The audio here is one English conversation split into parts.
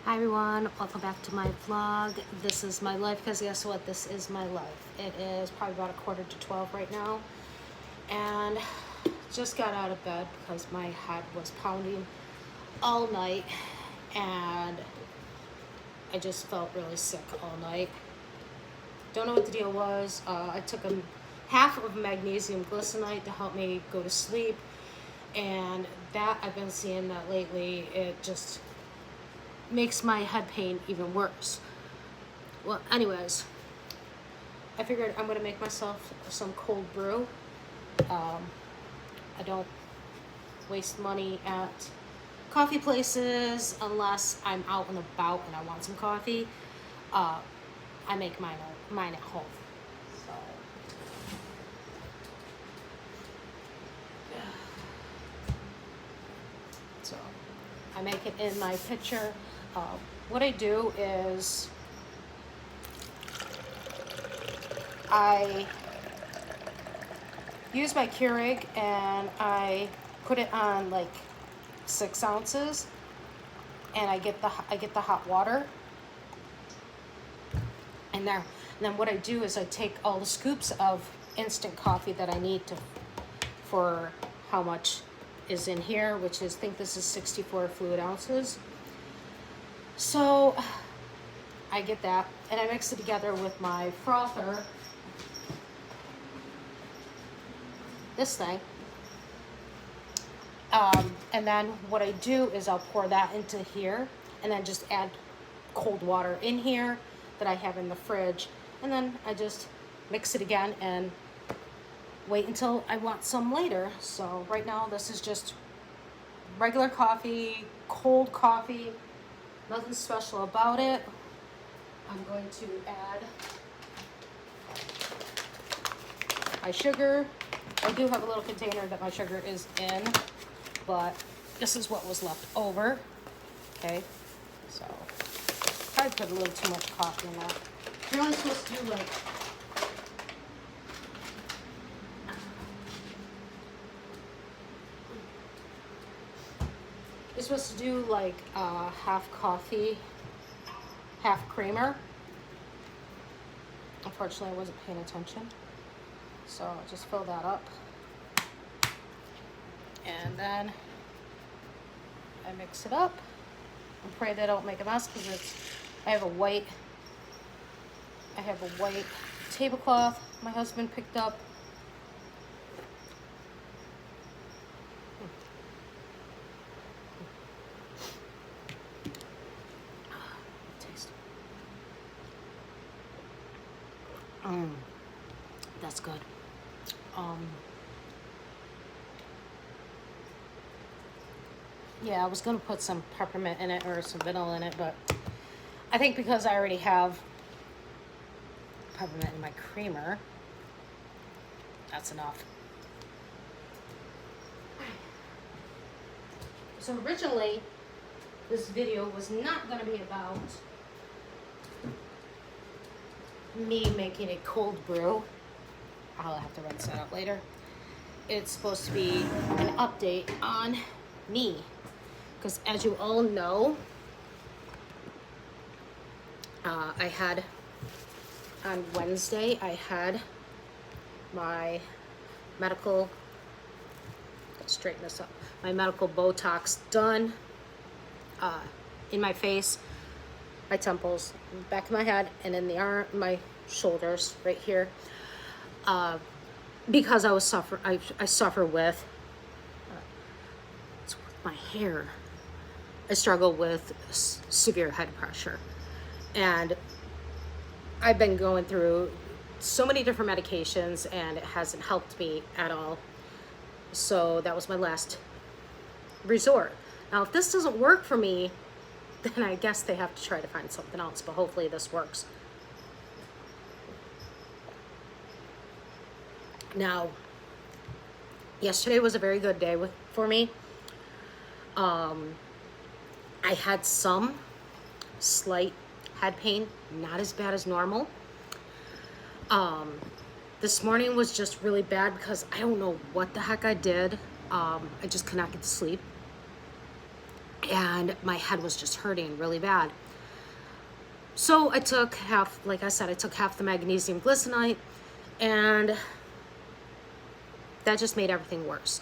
Hi everyone, welcome back to my vlog. This is my life because guess what? This is my life. It is probably about 11:45 right now, and just got out of bed because my head was pounding all night and I just felt really sick all night. Don't know what the deal was. I took half of magnesium glycinate to help me go to sleep, and that I've been seeing that lately. It just makes my head pain even worse. Well, anyways, I figured I'm gonna make myself some cold brew. I don't waste money at coffee places unless I'm out and about and I want some coffee. I make mine at home. So I make it in my pitcher. What I do is I use my Keurig and I put it on like 6 ounces, and I get the hot water in there. And then what I do is I take all the scoops of instant coffee that I need for how much is in here, which is, I think this is 64 fluid ounces. So I get that and I mix it together with my frother, this thing. And then what I do is I'll pour that into here and then just add cold water in here that I have in the fridge. And then I just mix it again and wait until I want some later. So right now this is just regular coffee, cold coffee, nothing special about it. I'm going to add my sugar. I do have a little container that my sugar is in, but this is what was left over. Okay, so I put a little too much coffee in that. You're only supposed to do like half coffee, half creamer. Unfortunately, I wasn't paying attention, so I'll just fill that up, and then I mix it up and pray they don't make a mess, because I have a white tablecloth my husband picked up. Taste. That's good. Yeah, I was gonna put some peppermint in it or some vanilla in it, but I think because I already have peppermint in my creamer, that's enough. So originally, this video was not gonna be about me making a cold brew. I'll have to rinse that out later. It's supposed to be an update on me, because as you all know, I had on Wednesday, I had my medical, let's straighten this up, my medical Botox done in my face, my temples, back of my head, and in the arm, my shoulders right here, because I suffer with, it's with my hair. I struggle with severe head pressure, and I've been going through so many different medications and it hasn't helped me at all. So that was my last resort. Now, if this doesn't work for me, then I guess they have to try to find something else, but hopefully this works. Now, yesterday was a very good day for me. I had some slight head pain, not as bad as normal. This morning was just really bad because I don't know what the heck I did. I just could not get to sleep. and my head was just hurting really bad. So I took half, like I said, I took half the magnesium glycinate, and that just made everything worse.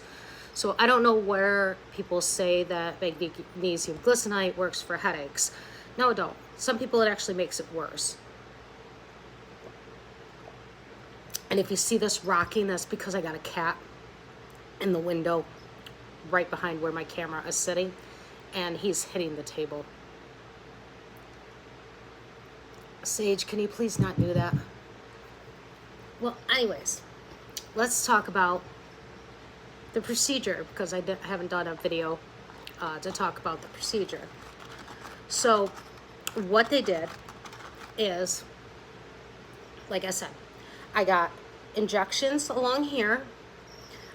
So I don't know where people say that magnesium glycinate works for headaches. No, it don't. Some people, it actually makes it worse. And if you see this rocking, that's because I got a cat in the window right behind where my camera is sitting, and he's hitting the table. Sage, can you please not do that? Well, anyways, let's talk about the procedure, because I haven't done a video to talk about the procedure. So what they did is, like I said, I got injections along here.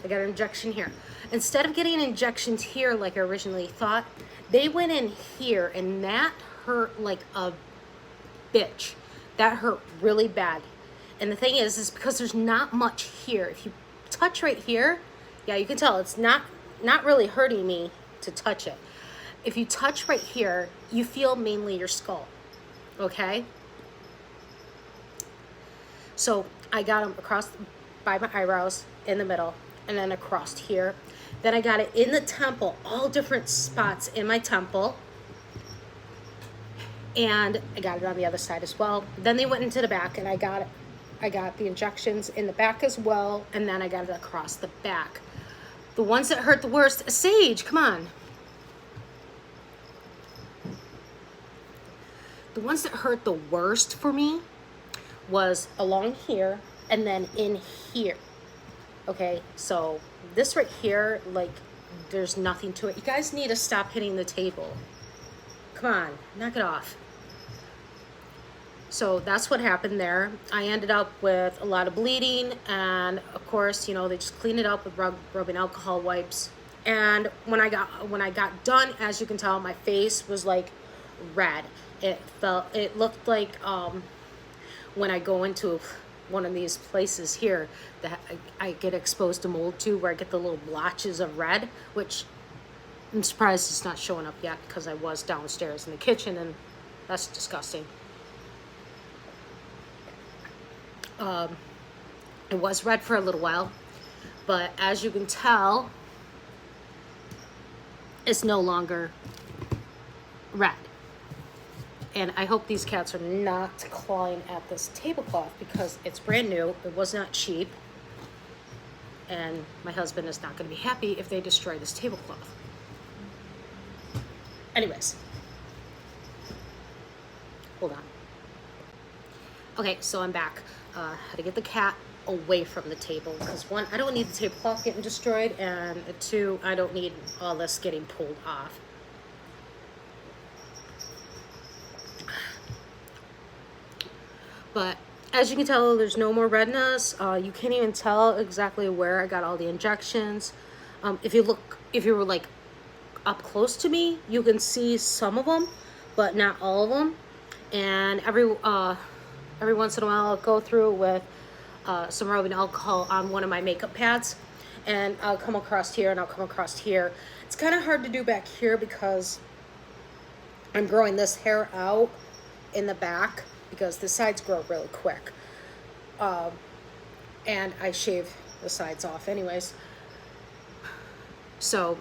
I got an injection here. Instead of getting injections here like I originally thought, they went in here, and that hurt like a bitch. That hurt really bad. And the thing is because there's not much here. If you touch right here, yeah, you can tell it's not really hurting me to touch it. If you touch right here, you feel mainly your skull, okay? So I got them across by my eyebrows, in the middle, and then across here. Then I got it in the temple, all different spots in my temple. And I got it on the other side as well. Then they went into the back, and I got the injections in the back as well, and then I got it across the back. The ones that hurt the worst, Sage, come on. The ones that hurt the worst for me was along here and then in here. Okay, so this right here, like, there's nothing to it. You guys need to stop hitting the table. Come on, knock it off. So that's what happened there. I ended up with a lot of bleeding, and of course, you know, they just cleaned it up with rubbing alcohol wipes. And when I got done, as you can tell, my face was like red. It looked like when I go into one of these places here that I get exposed to mold to, where I get the little blotches of red, which I'm surprised it's not showing up yet, because I was downstairs in the kitchen, and that's disgusting. It was red for a little while, but as you can tell, it's no longer red. And I hope these cats are not clawing at this tablecloth, because it's brand new. It was not cheap. And my husband is not going to be happy if they destroy this tablecloth. Anyways. Hold on. Okay, so I'm back. How to get the cat away from the table, because one, I don't need the tablecloth getting destroyed, and two, I don't need all this getting pulled off. But as you can tell, there's no more redness. You can't even tell exactly where I got all the injections. If you were like up close to me, you can see some of them, but not all of them. And every once in a while, I'll go through with some rubbing alcohol on one of my makeup pads, and I'll come across here and I'll come across here. It's kind of hard to do back here because I'm growing this hair out in the back, because the sides grow really quick. And I shave the sides off anyways. So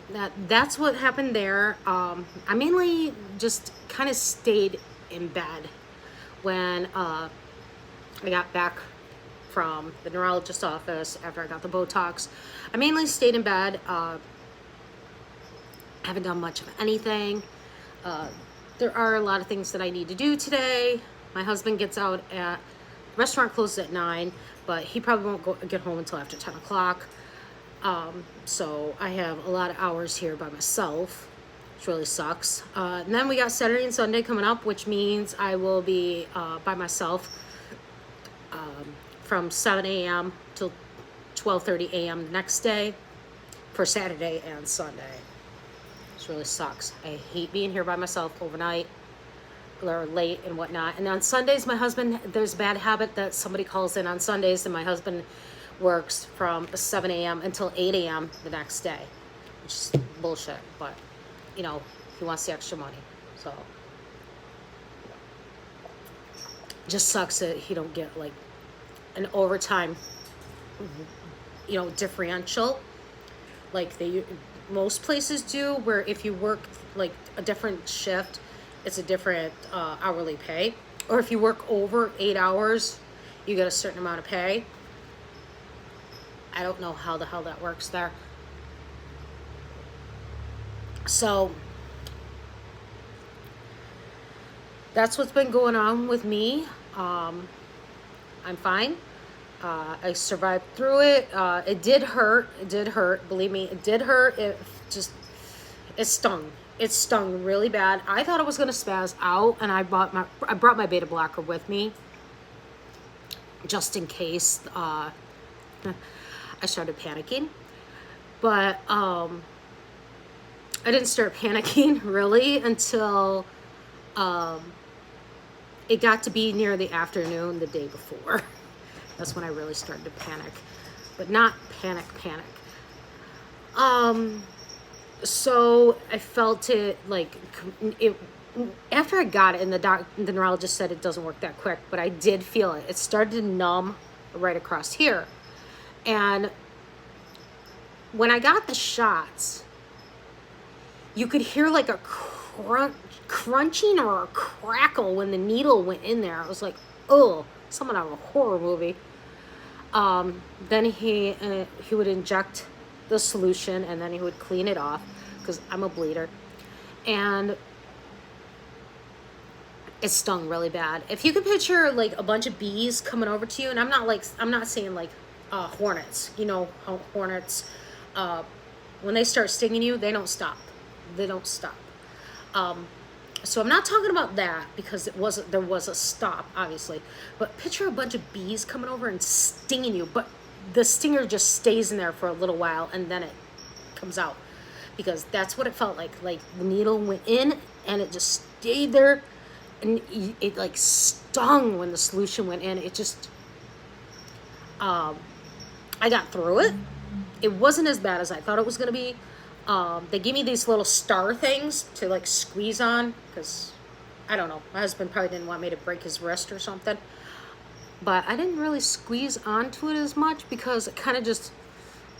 that's what happened there. I mainly just kind of stayed in bed when I got back from the neurologist's office after I got the Botox. I mainly stayed in bed. I haven't done much of anything. There are a lot of things that I need to do today. My husband gets out at, the restaurant closes at 9, but he probably won't get home until after 10 o'clock. So I have a lot of hours here by myself, which really sucks. And then we got Saturday and Sunday coming up, which means I will be by myself from 7 a.m. till 12:30 a.m. the next day for Saturday and Sunday. Which really sucks. I hate being here by myself overnight or late and whatnot. And on Sundays, my husband, there's a bad habit that somebody calls in on Sundays, and my husband works from 7 a.m. until 8 a.m. the next day, which is bullshit. But, you know, He wants the extra money. So just sucks that he don't get like an overtime, you know, differential like most places do, where if you work like a different shift, it's a different hourly pay. Or if you work over 8 hours, you get a certain amount of pay. I don't know how the hell that works there. So that's what's been going on with me. I'm fine. I survived through it. It did hurt. It did hurt. Believe me, it did hurt. It stung. It stung really bad. I thought it was gonna spaz out, and I brought my beta blocker with me, just in case. I started panicking, but I didn't start panicking really until it got to be near the afternoon the day before. That's when I really started to panic, but not panic. So I felt it like it after I got it, and the neurologist said it doesn't work that quick, but I did feel it. It started to numb right across here, and when I got the shots, you could hear like a crunching or a crackle when the needle went in there. I was like, oh, someone out of a horror movie. Then he would inject the solution, and then he would clean it off, because I'm a bleeder, and it stung really bad. If you could picture like a bunch of bees coming over to you, and I'm not saying like hornets. You know how hornets, when they start stinging you, they don't stop. So I'm not talking about that, because there was a stop, obviously. But picture a bunch of bees coming over and stinging you, but the stinger just stays in there for a little while, and then it comes out, because that's what it felt like. Like the needle went in and it just stayed there, and it like stung when the solution went in. It just, I got through it. It wasn't as bad as I thought it was gonna be. They gave me these little star things to like squeeze on, because I don't know, my husband probably didn't want me to break his wrist or something, but I didn't really squeeze onto it as much, because it kind of just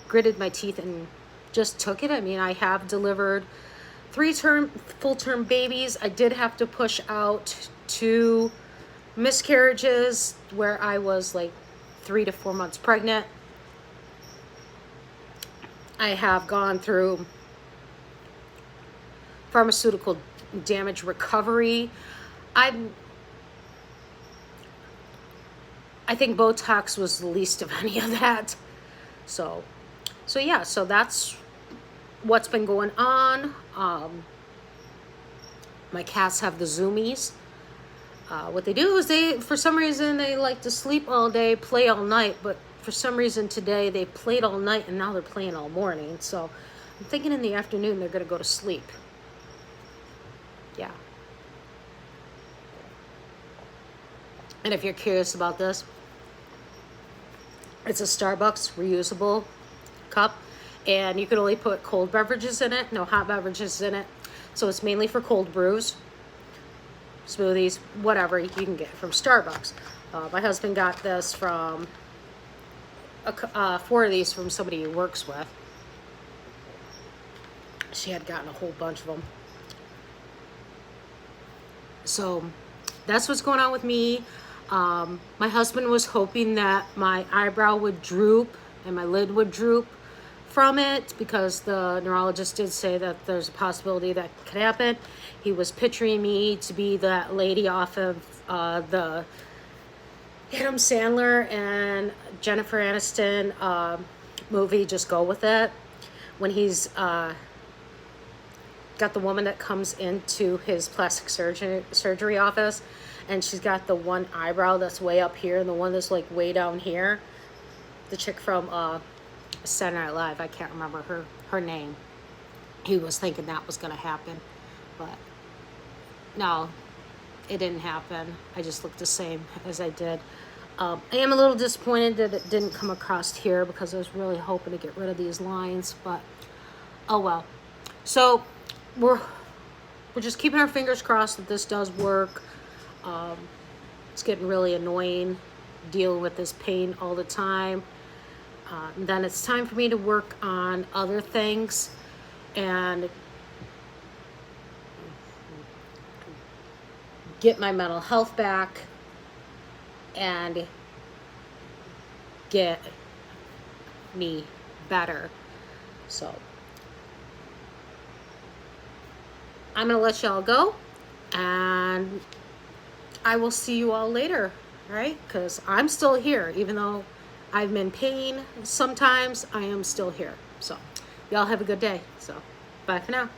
gritted my teeth and just took it. I mean, I have delivered 3 full-term babies. I did have to push out 2 miscarriages where I was like 3 to 4 months pregnant. I have gone through pharmaceutical damage recovery. I think Botox was the least of any of that. So yeah, so that's what's been going on. My cats have the zoomies. What they do is for some reason, they like to sleep all day, play all night, but for some reason today they played all night and now they're playing all morning. So I'm thinking in the afternoon they're gonna go to sleep. Yeah. And if you're curious about this, it's a Starbucks reusable cup, and you can only put cold beverages in it, no hot beverages in it. So it's mainly for cold brews, smoothies, whatever you can get from Starbucks. My husband got this from 4 of these from somebody he works with. She had gotten a whole bunch of them. So that's what's going on with me. My husband was hoping that my eyebrow would droop and my lid would droop from it, because the neurologist did say that there's a possibility that could happen. He was picturing me to be that lady off of the Adam Sandler and Jennifer Aniston movie, Just Go With It, when he's got the woman that comes into his plastic surgery office, and she's got the one eyebrow that's way up here and the one that's like way down here. The chick from Saturday Night Live, I can't remember her name. He was thinking that was gonna happen, but no, it didn't happen. I just looked the same as I did. I am a little disappointed that it didn't come across here, because I was really hoping to get rid of these lines, but oh well. So we're we're just keeping our fingers crossed that this does work. It's getting really annoying dealing with this pain all the time. Then it's time for me to work on other things and get my mental health back and get me better. So I'm gonna let y'all go, and I will see you all later, right? Because I'm still here. Even though I'm in pain sometimes, I am still here. So y'all have a good day. So bye for now.